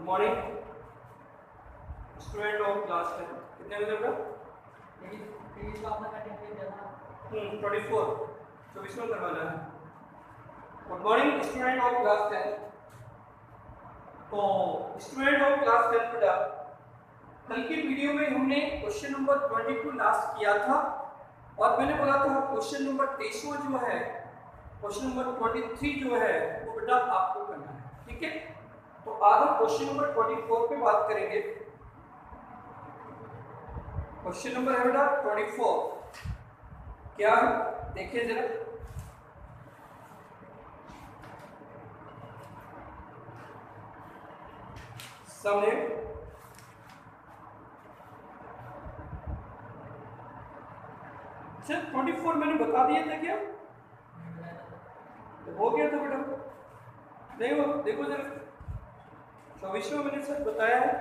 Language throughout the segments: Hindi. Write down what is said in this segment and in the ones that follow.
मॉर्निंग स्टूडेंट ऑफ क्लास 10 कितने बजे का 24 24वां करवाना है। Good morning student of class 10। तो स्टूडेंट ऑफ क्लास 10 बेटा कल की वीडियो में हमने क्वेश्चन नंबर 22 लास्ट किया था और मैंने बोला था क्वेश्चन नंबर 23वां जो है क्वेश्चन नंबर 23 जो है वो बेटा आपको करना है। ठीक है, तो आज हम क्वेश्चन नंबर 24 पे बात करेंगे। क्वेश्चन नंबर है बेटा 24, क्या है देखिए जरा। सामने अच्छा 24 मैंने बता दिया था क्या? तो हो गया था बेटा, नहीं हो देखो जरा 24वां मैंने सर बताया है।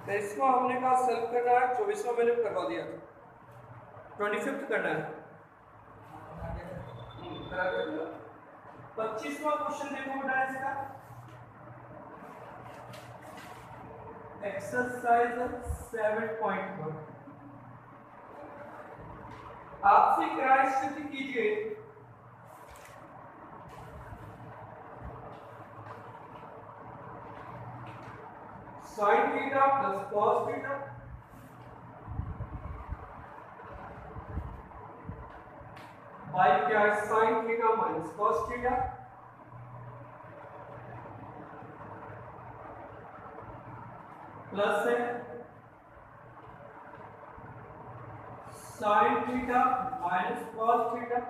तेईसवां हमने कहा सॉल्व करना है, 24वां मैंने करवा दिया था, 25th करना है। 25वां क्वेश्चन देखो बेटा इसका एक्सरसाइज 7.1। आपसे क्या स्थिति कीजिए sin theta plus cos theta by क्या है sin theta minus cos theta plus है sin theta minus cos theta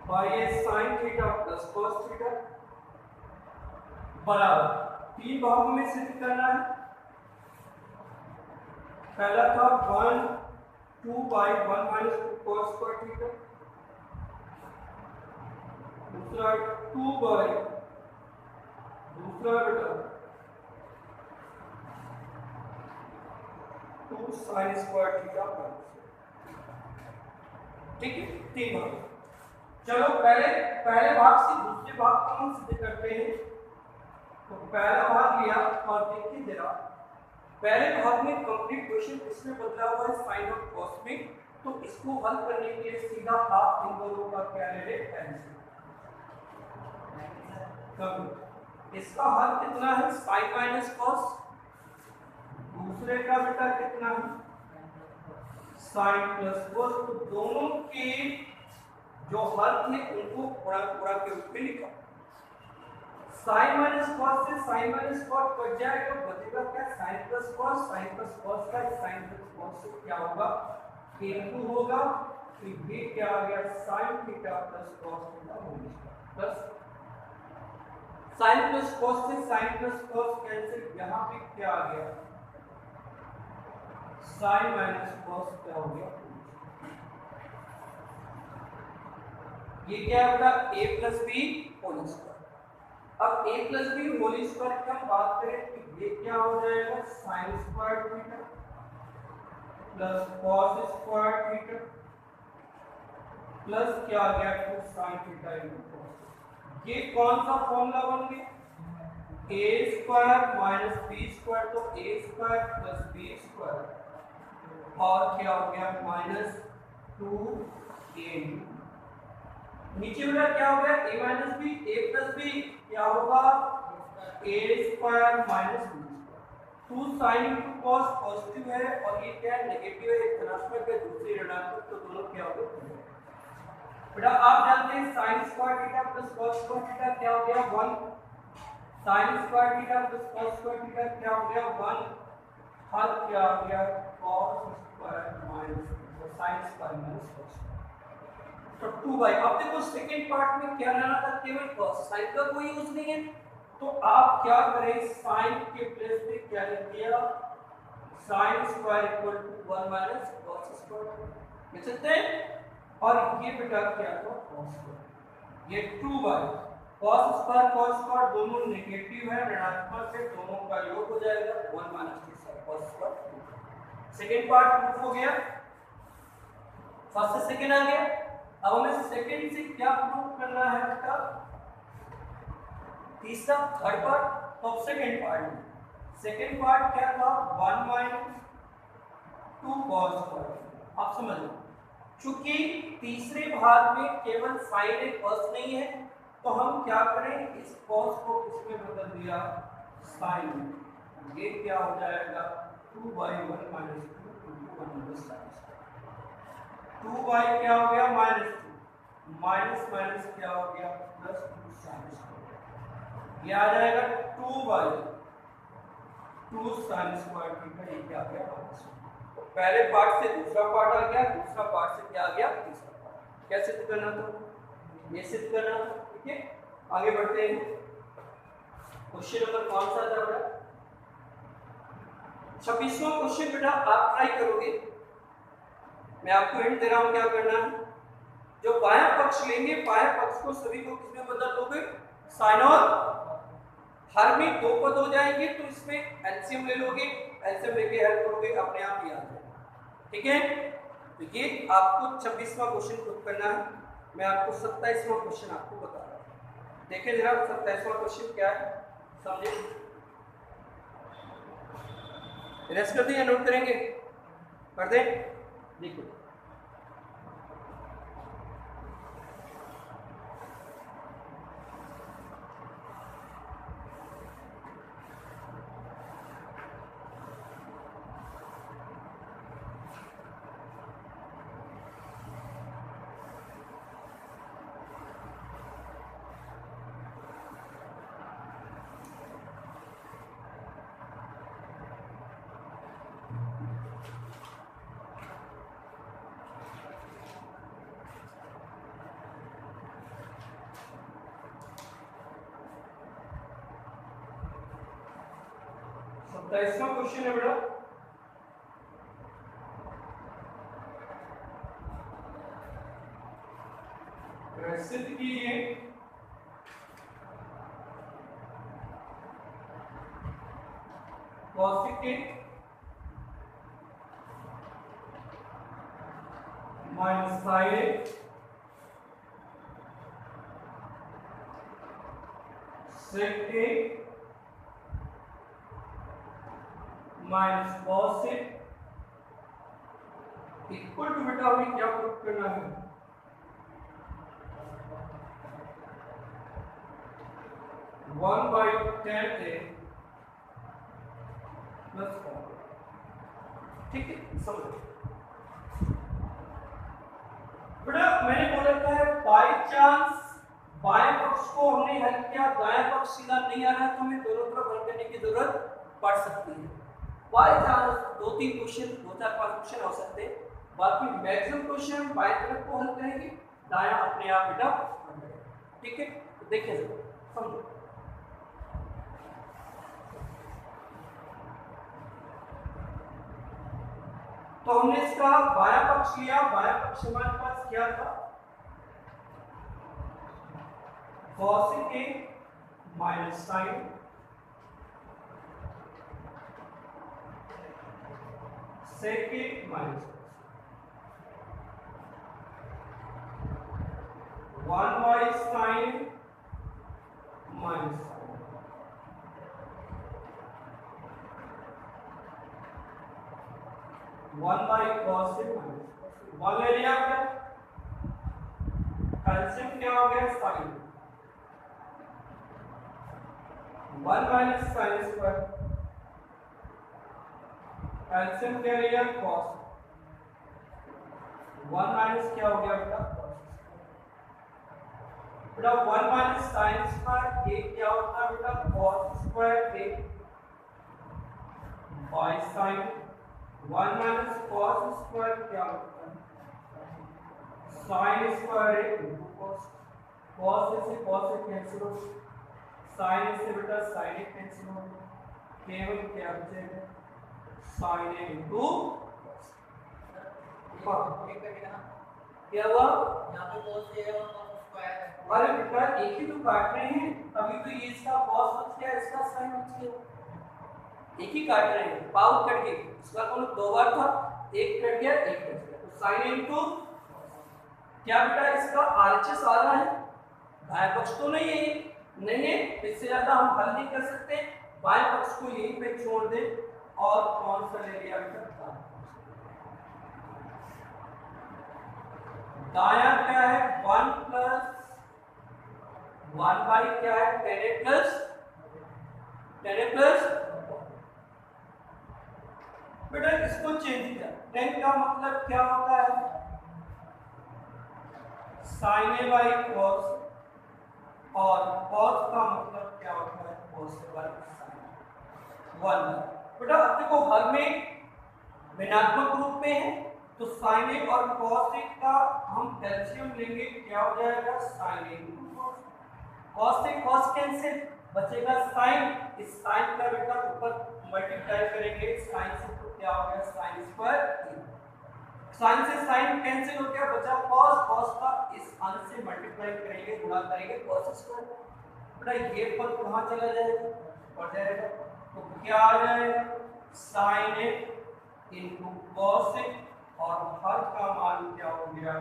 by ये sin theta plus cos theta बराबर तीन भागों में सिद्ध करना है। पहला था 1 2 by 1 minus cos square theta, दूसरा 2 बाई दूसरा बेटा 2 sin स्क्वायर थीटा माइनस। ठीक है, तीन भाग। चलो पहले भाग से दूसरे भाग को हम सिद्ध करते हैं। तो पहला भाग लिया और देखिए जरा पहले भाग में कंप्लीट क्वेश्चन इसमें बदला हुआ है साइन और कॉस में, तो इसको हल करने के लिए सीधा आप इन दोनों का क्या ले ले आंसर। इसका हल कितना है साइन माइनस कॉस, दूसरे का बेटा कितना है साइन प्लस कॉस। तो दोनों के जो हल थे उनको पूरा के रूप में लिखा। साइन माइनस कॉस से साइन माइनस कॉस कट जाएगा, बचेगा क्या साइन प्लस कॉस का साइन प्लस कॉस से क्या होगा इनटू होगा, तो ये क्या आ गया sine theta plus cos theta plus sign plus cos से साइन प्लस कॉस कैंसिल, यहां पे क्या आ गया साइन माइनस कॉस क्या हो गया। ये क्या होगा a plus B whole square. अब a plus B whole square की हम बात करें तो ये क्या हो जाएगा sine square theta plus cos square theta plus क्या आ गया 2 sin थीटा इनटू कॉस। ये कौन सा फॉर्मूला बन गया a square minus b square, तो a square plus b square और क्या हो गया माइनस 2a। नीचे वाला क्या हो गया a minus b, a plus b क्या होगा a square minus b square. 2 sin into cos positive है और ये क्या है नेगेटिव है, एक धनात्मक है दूसरी ऋणात्मक, तो दोनों क्या हो गए बेटा। आप जानते हैं sin square theta plus cos square theta क्या हो गया 1, sin square theta plus cos square theta क्या हो गया 1, हल क्या हो गया cos square minus sin square minus cos। तो 2 बाई, अब देखो सेकंड पार्ट में क्या लेना था केवल cos, sin का कोई यूज नहीं है, तो आप क्या करें sin के प्लेस पे क्या लिख दिया sin square equal to 1 minus cos square लिख सकते हैं। और ये बेटा क्या था cos स्क्वायर, ये 2 बाई cos स्क्वायर दोनों नेगेटिव है ऋणात्मक है, दोनों का योग हो जाएगा 1 minus cos square. Second part proof हो गया, फर्स्ट से सेकेंड आ गया। अब हमें सेकेंड से क्या प्रूफ करना है बेटा, तीसरा थर्ड पार्ट। तो सेकेंड पार्ट क्या था, 1 माइनस 2 cos स्क्वायर। आप समझ लो, चूंकि तीसरे भाग में केवल साइन एक cos नहीं है, तो हम क्या करें, इस cos को इसमें बदल दिया साइन में। ये क्या हो जाएगा, 2/1 माइनस 2 2 क्या हो गया, -2 माइनस क्या हो गया, +2 साइन स्क्वायर। ये आ जाएगा 2/2 साइन स्क्वायर थीटा। ये क्या आ गया, -1। पहले पार्ट से दूसरा पार्ट आ गया, दूसरा पार्ट से क्या आ गया, तीसरा पार्ट। क्या सिद्ध करना था, ये सिद्ध करना था। ठीक है, आगे बढ़ते हैं। क्वेश्चन नंबर कौन सा था बेटा, 26वां क्वेश्चन। बेटा आप ट्राई करोगे, मैं आपको हिंट दे रहा हूं क्या करना है। जो बायां पक्ष लेंगे, बायां पक्ष को सभी को किसमें बदल दोगे, साइन और हर में 2 पद हो जाएंगे, तो इसमें एलसीएम ले लोगे, एलसीएम लेके हेल्प करोगे, अपने आप ही आ जाएगा। ठीक है, तो ये आपको 26वां क्वेश्चन प्रूव करना है। मैं आपको 27वां क्वेश्चन आपको बता रहा हूं। देखिए जरा 27वां क्वेश्चन क्या है, समझे। रेस्ट कर दिए, नोट करेंगे, कर दें, देखो। इसका क्वेश्चन है बेटा, सिद्ध कीजिए cosec minus sin sec minus cos equal to बेटा हमें क्या प्रूव करना है, 1/10a प्लस 4। ठीक है, समझो बेटा, मैंने बोला था बाय चांस बाएं पक्ष को हमने हल किया, दाएं पक्ष सीधा नहीं आ रहा है, तो हमें दोनों तरफ हल करने की जरूरत पड़ सकती है। बाय चांस 2-3 क्वेश्चन, 2-4-5 क्वेश्चन हो सकते हैं, बाकी मैक्सिमम क्वेश्चन बाएं तरफ को हल करेंगे, दायां अपने आप बेटा बन जाएगा। ठीक है, तो देखिए जरा समझो। तो हमने इसका बायां पक्ष लिया, बायां पक्ष हमारे पास क्या था, cosec a minus sin sec a minus 1/sin minus 1/cos minus 1 ले लिया आपने, एलसीएम क्या हो गया, sin 1 minus sin square, LCM क्या लिया, cos 1 माइनस क्या हो गया बेटा, बेटा 1 माइनस sin स्क्वायर, ये क्या होता है बेटा, cos square a by sin 1 minus cos square क्या होता है, sin square a into cos। cos से cos से कैंसिल हो, sin से बेटा sin a कैंसिल हो, केवल क्या बचेगा, sin a इनटू क्या हुआ, यहाँ पे cos a और cos स्क्वायर है। अरे बेटा एक ही तो काट रहे हैं, अभी तो ये इसका cos बच गया, इसका sin बच गया। एक ही काट रहे हैं, पावर कट गई, इसका कौन दो बार था, एक कट गया एक कट गया, तो साइन इनटू क्या बेटा इसका आरएचएस आ रहा है, दाएं पक्ष तो नहीं है, नहीं है, इससे ज्यादा हम हल नहीं कर सकते, बाएं पक्ष को यहीं पे छोड़ दे और कौन सा ले लिया बेटा, दायां क्या है 1 प्लस 1 बाई क्या है 10a प्लस बेटा इसको चेंज किया, 10 का मतलब क्या होता है sin a बाई cos, और cos का मतलब क्या होता है cos a बाई sin 1। बेटा अब देखो हर में ऋणात्मक रूप में है, तो sin a और cos a का हम एलसीएम लेंगे, क्या हो जाएगा sin a cos से cos कैंसिल, बचेगा sin, इस sin का बेटा ऊपर मल्टीप्लाई करेंगे sin से, तो क्या हो गया sin स्क्वायर, sin से sin कैंसिल हो गया, बचा cos, cos का इस अंश से मल्टीप्लाई करेंगे, गुणा करेंगे cos स्क्वायर, बेटा ये पद कहां चला जाएगा, बढ़ जाएगा, तो क्या आ जाएगा sin a into cos a, और हर का मान क्या हो गया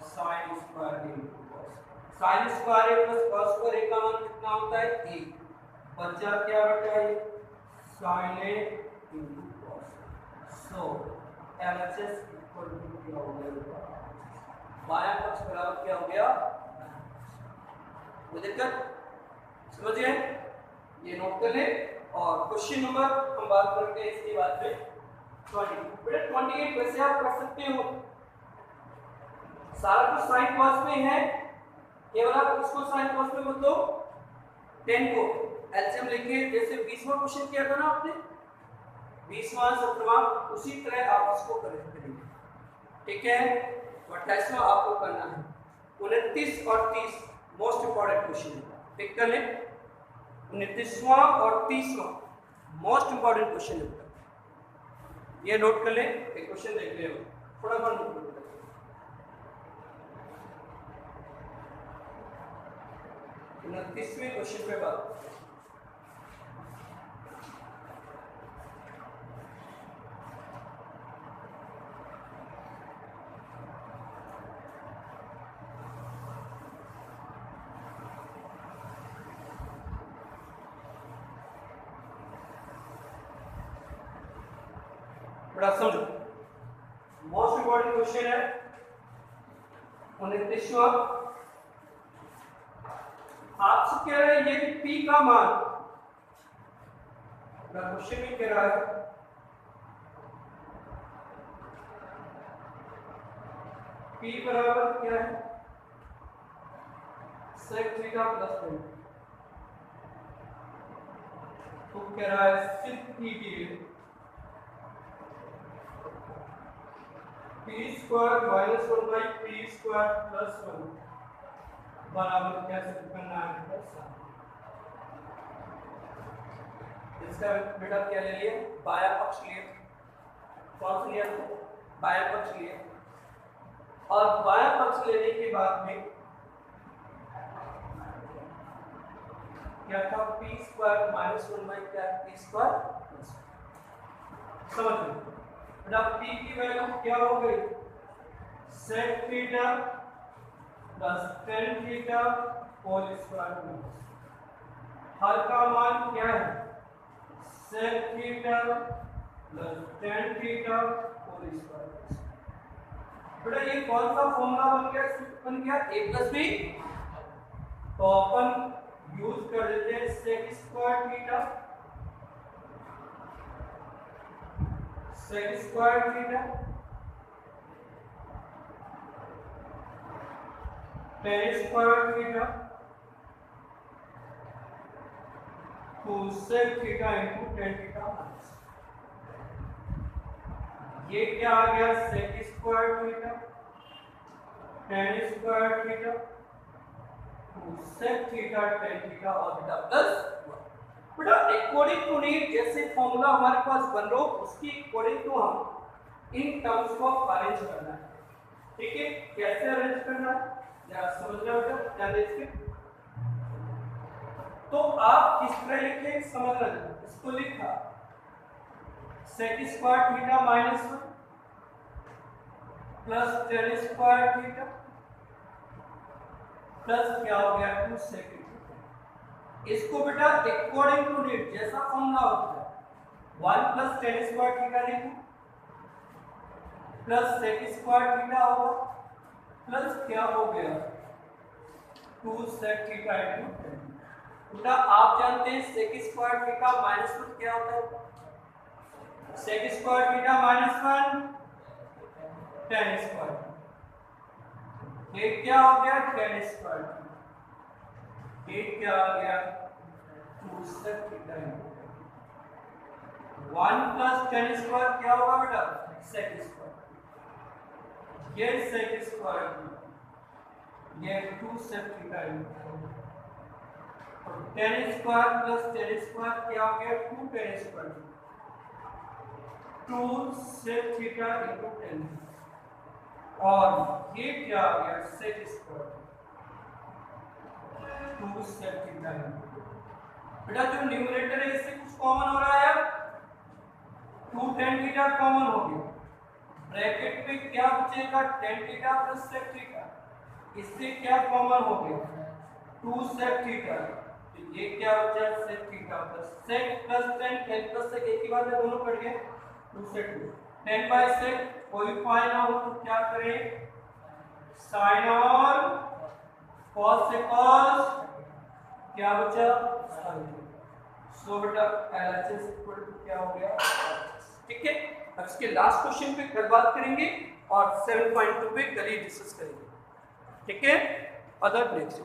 sin square into cos, sin square a plus cos square a का मान कितना होता है 1, बचा क्या बेटा ये sin a into cos, so LHS equal to क्या हो गया, बायां पक्ष बराबर क्या हो गया, कोई दिक्कत समझिए, ये नोट कर ले, और क्वेश्चन नंबर हम बात करते हैं इसके बाद में 20, बेटा 28 वैसे आप कर सकते हो, सारा कुछ साइन कॉस में है, केवल आप इसको साइन कॉस में बदलो, 10 को एलसीएम लेके जैसे 20वां क्वेश्चन किया था ना आपने, 20वां 17वां, उसी तरह आप इसको करेंगे, ठीक है, 28वां आपको करना है, 29 और 30 मोस्ट इंपॉर्टेंट क्वेश्चन है, टिक कर ले, 29वां और 30वां मोस्ट इंपॉर्टेंट क्वेश्चन है, ये नोट कर ले, एक क्वेश्चन देख ले, थोड़ा बहुत नोट कर ले, 29वें क्वेश्चन पे बात, बड़ा समझो, मोस्ट इंपॉर्टेंट क्वेश्चन है 29वां, आपसे कह रहा है ये P का मान, क्वेश्चन में कह रहा है P बराबर क्या है sec थीटा प्लस 1, तो कह रहा है सिर्फ P के लिए p square minus 1 by p square plus 1 बराबर क्या सिद्ध करना है, इसका बेटा क्या ले लिए, बायां पक्ष लिए, कौन सा लिया, बायां पक्ष लिए, और बायां पक्ष लेने के बाद में क्या था p स्क्वायर माइनस 1 बाई क्या p स्क्वायर, समझ लो बेटा p की वैल्यू क्या हो गई sec theta plus tan theta whole square, हर का मान क्या है sec theta plus tan theta whole square, बेटा ये कौन सा फॉर्मूला बन गया, बन गया a प्लस b, तो अपन यूज कर देते हैं sec square theta, sec square theta tan square theta तो sec theta into tan theta, ये क्या आ गया sec square theta tan square theta तो sec थीटा tan थीटा और बेटा प्लस, बेटा अकॉर्डिंग टू नीड जैसे फॉर्मूला हमारे पास बन रहा हो उसकी अकॉर्डिंग टू हम इन टर्म्स को अरेंज करना है, ठीक है, कैसे अरेंज करना है जरा समझ रहे हो क्या, ध्यान दीजिए, तो आप किस तरह लिखे समझ रहे, इसको लिखा sec square theta minus 1 plus tan square theta plus क्या हो गया 2 सेक थीटा। इसको बेटा अकॉर्डिंग टू नीड जैसा फॉर्मूला होता है 1 प्लस टेन स्क्वायर थीटा लिखो प्लस सेक स्क्वायर थीटा होगा प्लस क्या हो गया 2 सेक थीटा इनटू 10। बेटा आप जानते हैं सेक स्क्वायर थीटा माइनस 1 क्या होता है? Sec square theta minus 1 tan square, ये क्या हो गया टेन स्क्वायर, ये क्या आ गया 2 sec theta. 1 plus tan square क्या होगा बेटा सेक स्क्वायर, ये सेक स्क्वायर, ये 2 सेक थीटा और tan square plus tan square क्या हो गया 2 tan square, 2 sec theta into 10 और ये क्या आ गया सेक स्क्वायर 2 सेक थीटा। बेटा जो न्यूमरेटर है इससे कुछ कॉमन हो रहा है, 2 tan थीटा कॉमन हो गया, ब्रैकेट में क्या बचेगा tan theta plus sec theta, इससे क्या कॉमन हो गया 2 सेक थीटा, तो ये क्या बचा sec theta plus sec plus tan, tan plus sec एक ही बात है दोनों कट गए 2 सेक 2 tan बाय सेक कोई फाई ना हो तो क्या करें साइन और cos से cos क्या बचा sin। सो बेटा LHS इक्वल टू क्या हो गया, ठीक है। अब इसके लास्ट क्वेश्चन पे कल बात करेंगे और 7.2 पे कल ही डिस्कस करेंगे, ठीक है। Other next